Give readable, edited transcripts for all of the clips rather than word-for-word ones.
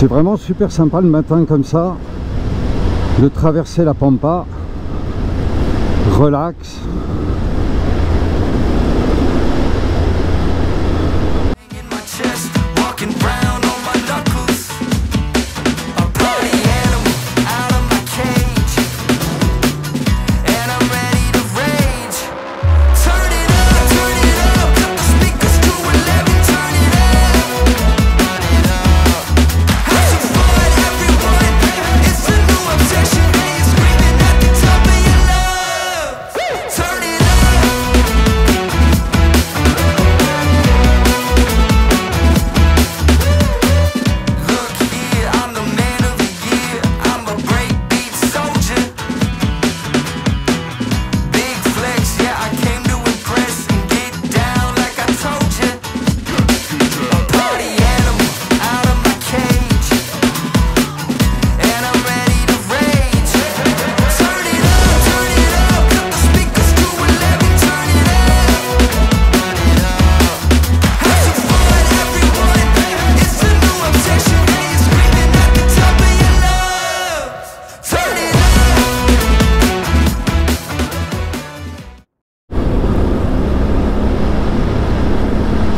C'est vraiment super sympa le matin comme ça, de traverser la Pampa, relax.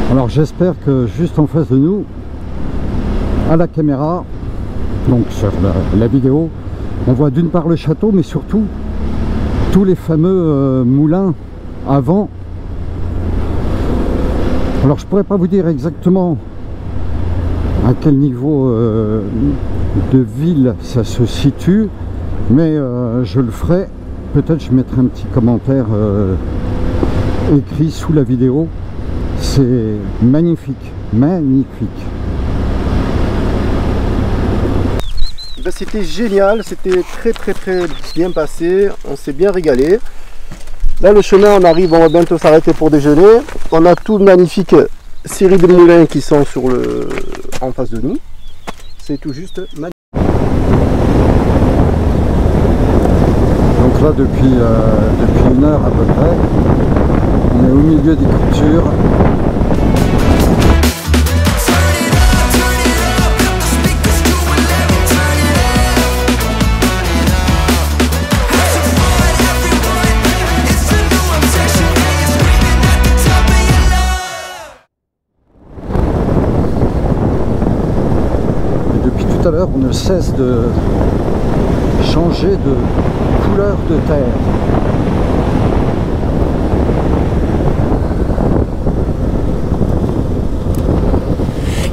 Alors j'espère que juste en face de nous, à la caméra, donc sur la vidéo, on voit d'une part le château, mais surtout tous les fameux moulins à vent. Alors je pourrais pas vous dire exactement à quel niveau de ville ça se situe, mais je le ferai. Peut-être je mettrai un petit commentaire écrit sous la vidéo. C'est magnifique, magnifique. Ben, c'était génial, c'était très bien passé, on s'est bien régalé. Là le chemin, on arrive, on va bientôt s'arrêter pour déjeuner. On a tout magnifique série de moulins qui sont en face de nous. C'est tout juste magnifique. Donc là depuis 1 heure à peu près, on est au milieu des cultures. Tout à l'heure, on ne cesse de changer de couleur de terre.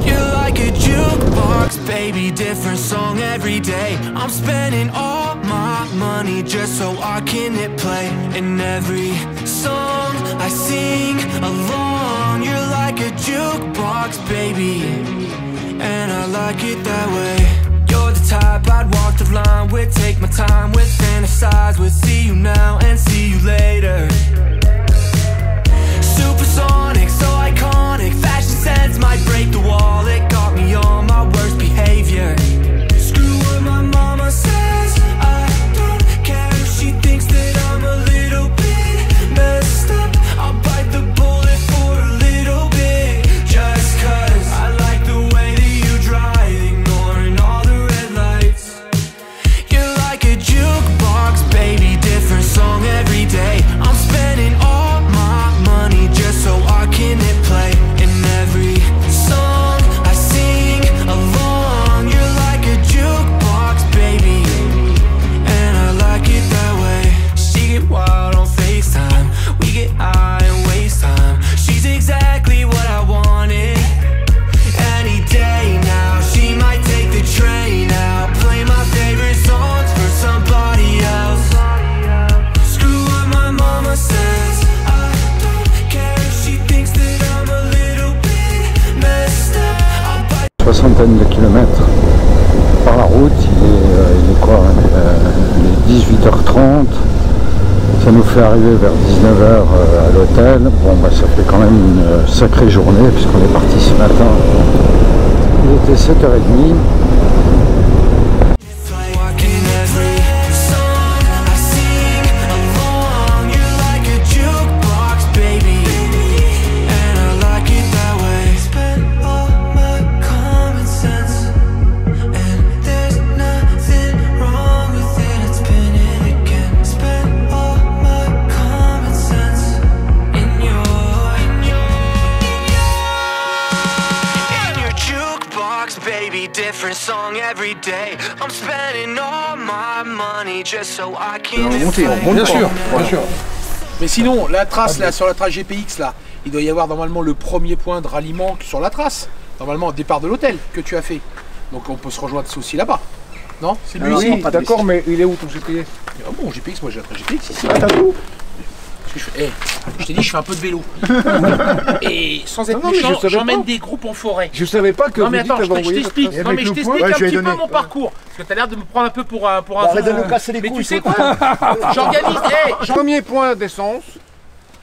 You're like a jukebox, baby, different song every day. I'm spending all my money just so I can hit play. In every song I sing along, you're like a jukebox, baby, and I like it that way. You're the type I'd walk the line with, take my time with, fantasize with, see you now and see you later. Supersonic, so iconic, fashion sense might break the wall. It got me on my worst behavior. Screw what my mama says, I don't care if she thinks that I'm a little bit messed up. I'll bite the bullet for a little bit, just cause I like the way that you drive, ignoring all the red lights. You're like a jukebox, baby, different song every day. I'm spending all my money just so I can hit play. In every song I sing along, you're like a jukebox, baby, and I like it that way. She get wild on FaceTime, we get high and waste time. She's exactly what I wanted. Any day now, she might take the train out, play my favorite songs for somebody else. Screw what my mama says, I don't care if she thinks that I'm a little bit messed up. I'll bite. Soixantaine de kilomètres par la route, il est quoi, il est 18h30, ça nous fait arriver vers 19h à l'hôtel. Bon bah ça fait quand même une sacrée journée puisqu'on est parti ce matin, il était 7h30. song every day. I'm spending all my money just so I can Bien sûr, bien sûr. Mais sinon, la trace là, sur la trace GPX là, il doit y avoir normalement le premier point de ralliement sur la trace. Normalement au départ de l'hôtel que tu as fait. Donc on peut se rejoindre aussi là-bas. Non? C'est lui ici. Oui, d'accord, mais il est où ton GPS? Ah bon, GPX, moi j'ai la trace GPX ici. Ah, t'as tout? Je t'ai dit, je fais un peu de vélo. Et sans être Non, mais méchant, je savais j'emmène pas. des groupes en forêt. Je savais pas que Non vous mais dites attends, avoir je envoyé t'explique. votre Non mais je t'explique un petit peu mon parcours. Parce que t'as l'air de me prendre un peu pour un Arrête de fou. nous casser les Mais couilles. tu sais quoi? J'organise. Premier point d'essence.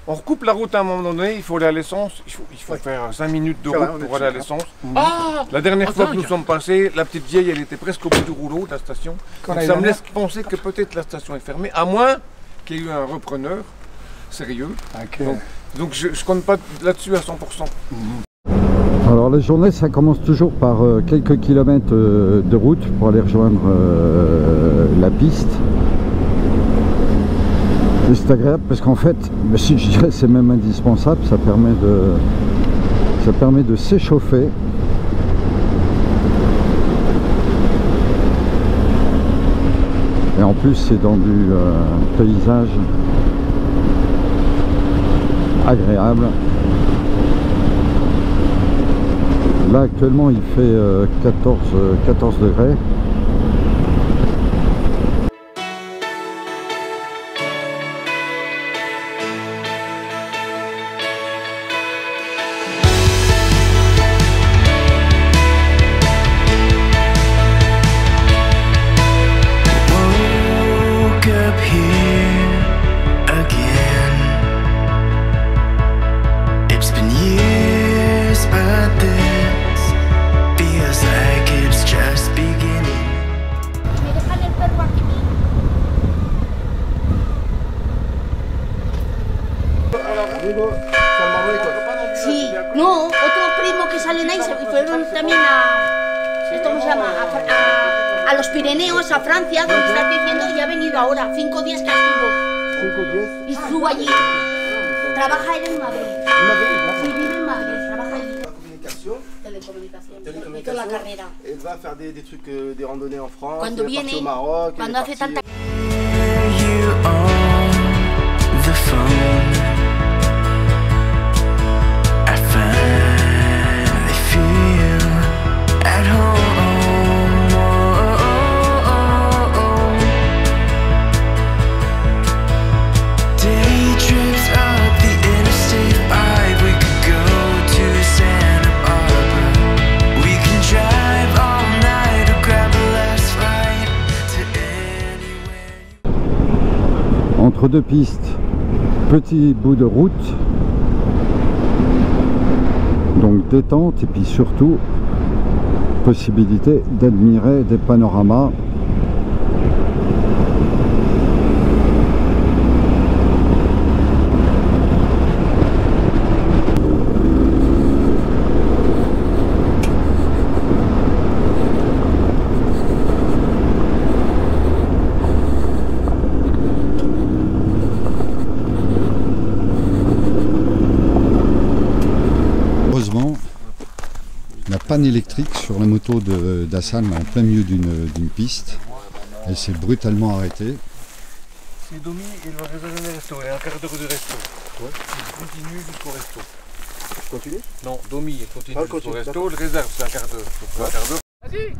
On recoupe la route à un moment donné, il faut aller à l'essence, il faut faire 5 minutes de Ça va, route on est pour aller à dessus, l'essence. Ah, La dernière fois que dingue. nous sommes passés, la petite vieille, elle était presque au bout du rouleau de la station. Donc ça me laisse penser que peut-être la station est fermée, à moins qu'il y ait eu un repreneur sérieux. Donc je compte pas là-dessus à 100%. Alors la journée ça commence toujours par quelques kilomètres de route pour aller rejoindre la piste. Et c'est agréable parce qu'en fait, si je dirais c'est même indispensable, ça permet de s'échauffer. Et en plus c'est dans du paysage agréable. Là actuellement il fait 14 degrés. woke up here again. It's been years, but this feels like it's just beginning. ¿Me dejan el perro aquí? Sí, no, otro primo que salen ahí se fueron también ¿cómo se llama? A los Pirineos, a Francia, donde estás diciendo, y ha venido ahora, 5 días que estuvo. Y estuvo allí. Trabaja él en Madrid. Sí, vive en Madrid, trabaja allí. Telecomunicación. Hizo la carrera. Elle va faire des trucs, des randonnées en France, Cuando elle est partie viene, au Maroc, cuando elle est hace partie, tanta... You on the phone. I finally feel at home. Day trips up the Interstate 5. We could go to Santa Barbara. We can drive all night or grab a last flight to anywhere. Entre deux pistes, petit bout de route, donc détente et puis surtout possibilité d'admirer des panoramas. Heureusement, la panne électrique sur la moto d'Hassan en plein milieu d'une piste. Elle s'est brutalement arrêtée. C'est Domi, il va réserver le resto, il y a un quart d'heure de resto. Il continue jusqu'au resto. Continue. Non, Domi, il continue Ah, jusqu'au continue, resto, le réserve c'est un quart d'heure. Donc, un quart d'heure. Vas-y.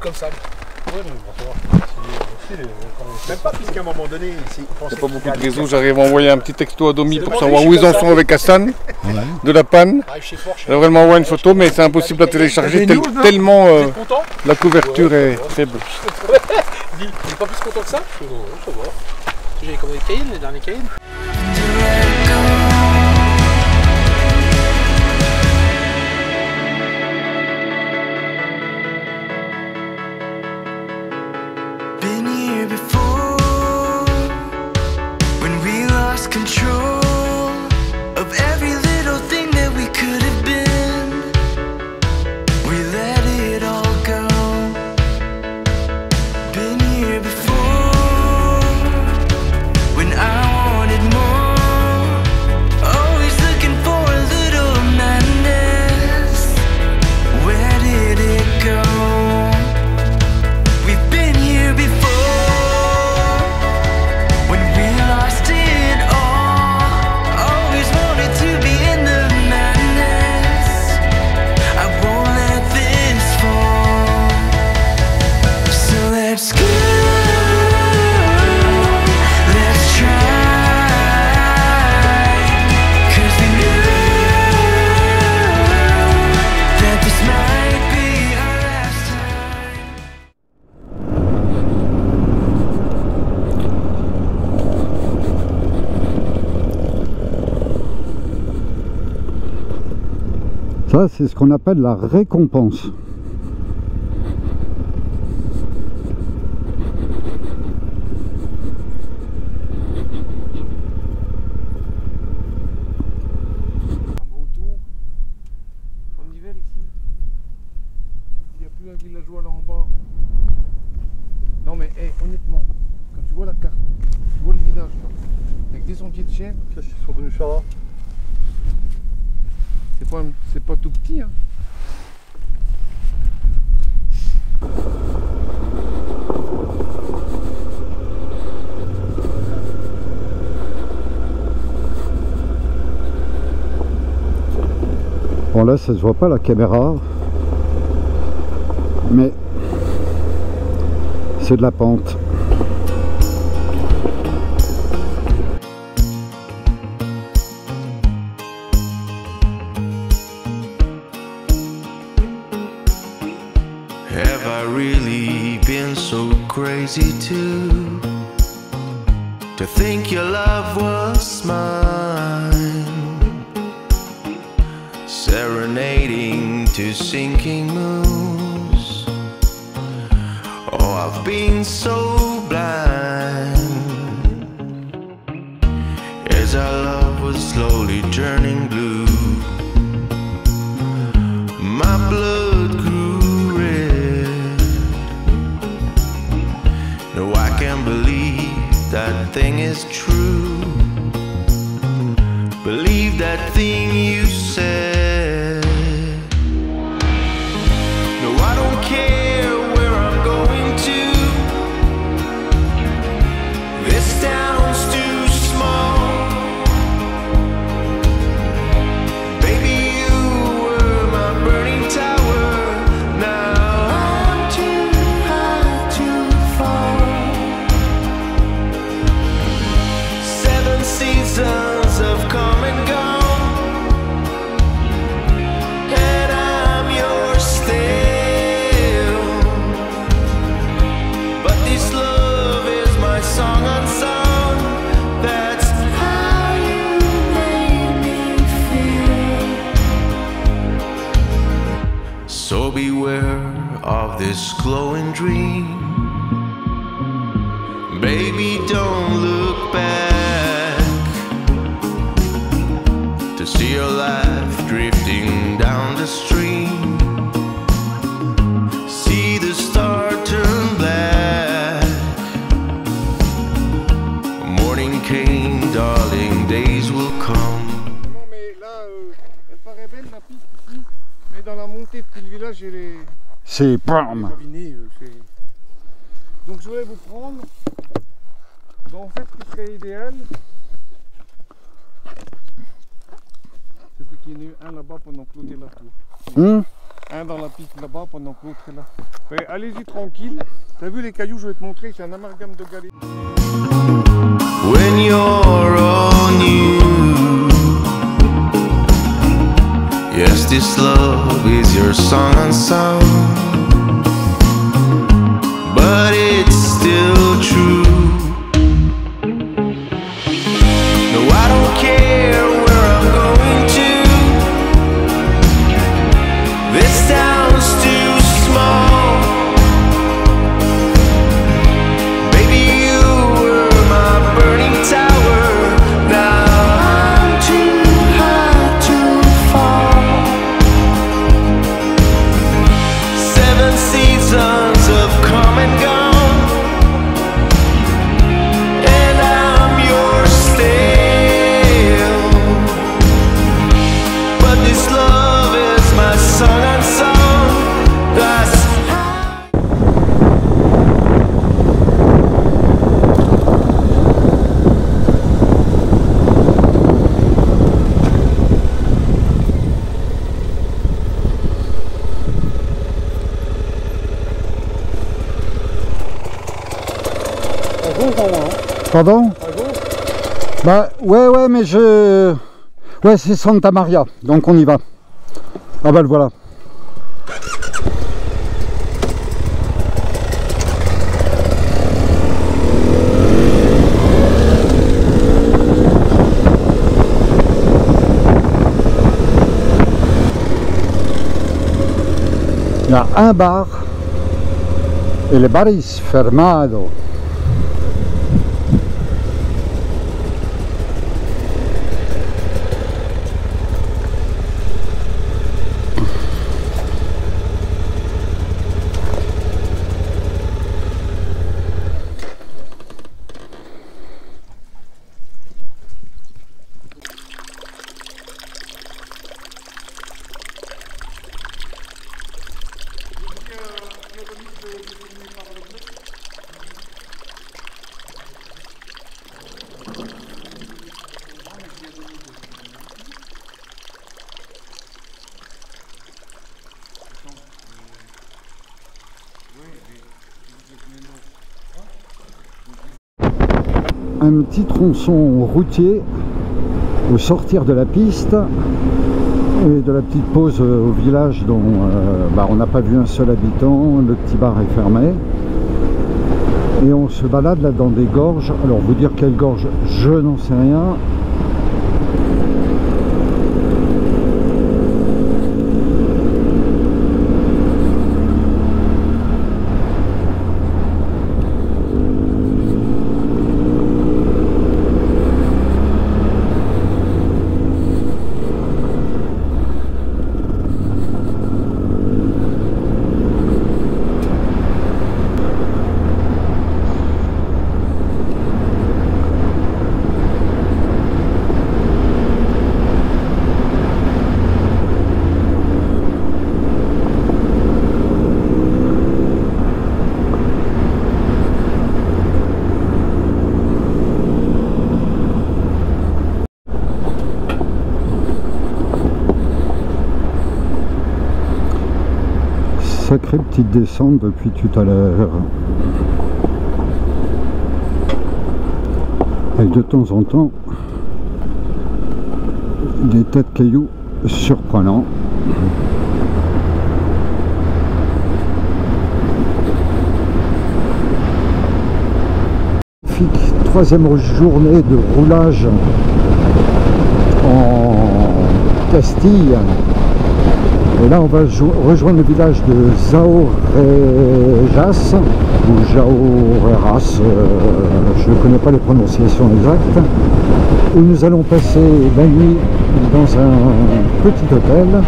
comme ça. Ouais, mais bon, ça va. Même pas, puisqu'à un moment donné, il n'y a pas beaucoup de réseau. J'arrive à envoyer un petit texto à Domi pour savoir où ils en sont avec Hassan de la panne. J'aimerais vraiment avoir une photo, mais c'est impossible à télécharger tellement la couverture est faible. Il n'est pas plus content que ça? Non, ça va. J'avais commandé Cayenne, les derniers Cayenne. Been here before, when we lost control of every little thing that we could have been. We let it all go. Been here before, when I wanted more, always looking for a little madness. Where did it go? We've been here before, when we lost it all, always wanted to be in the madness. I won't let this fall, so let's go, let's try, 'cause we knew that this might be our last time. Ça, c'est ce qu'on appelle la récompense. Un beau tour en hiver ici. Il n'y a plus un villageois là en bas. Non mais honnêtement, quand tu vois la carte, tu vois le village là, avec des sentiers de chèvres, Qu'est-ce qu'ils sont venus faire là? c'est pas tout petit hein. Bon là, ça se voit pas la caméra, mais c'est de la pente. Have I really been so crazy to think your love was mine? Serenading to sinking moons. Oh, I've been so blind as our love was slowly turning blue. My blood grew red. No, I can't believe that thing is true. Believe that thing you said. No, I don't care where I'm going to. This town's too small. Baby, you were my burning tower. Now I'm too high to fall. 7 seasons have come and gone. So beware of this glowing dream. Baby, don't look back to see your life drifting down the stream. See the star turn black. Morning came, darling, days will come. Non mais là, elle paraît belle la piste ici, mais dans la montée depuis le village, elle est C'est bam. ravinée. Donc je voulais vous prendre. Donc en fait, ce qui serait idéal, c'est ce qui est né un là-bas pendant clôter la tour. Un dans la piste là-bas pendant que l'autre est là. Mais allez-y tranquille. T'as vu les cailloux, je vais te montrer, c'est un amalgame de galets. When you're all new, yes, this love is your song unsung, but it's still true. No, I don't care where I'm going to. This town's too small. Baby, you were my burning tower. Now I'm too high to fall. 7 seasons have come and gone, and I'm yours still. But this love is my song unsung. That's Pardon? Bah ouais mais je... Ouais c'est Santa Maria, donc on y va. Ah bah le voilà. Il y a un bar et le bar est fermado. Un petit tronçon routier au sortir de la piste et de la petite pause au village dont on n'a pas vu un seul habitant, le petit bar est fermé et on se balade là dans des gorges. Alors vous dire quelle gorge, je n'en sais rien. Sacrée petite descente depuis tout à l'heure. Avec de temps en temps des tas de cailloux surprenants. Troisième journée de roulage en Castille. Et là on va rejoindre le village de Zaorejas ou Jaoreras, je ne connais pas les prononciations exactes, où nous allons passer la nuit dans un petit hôtel.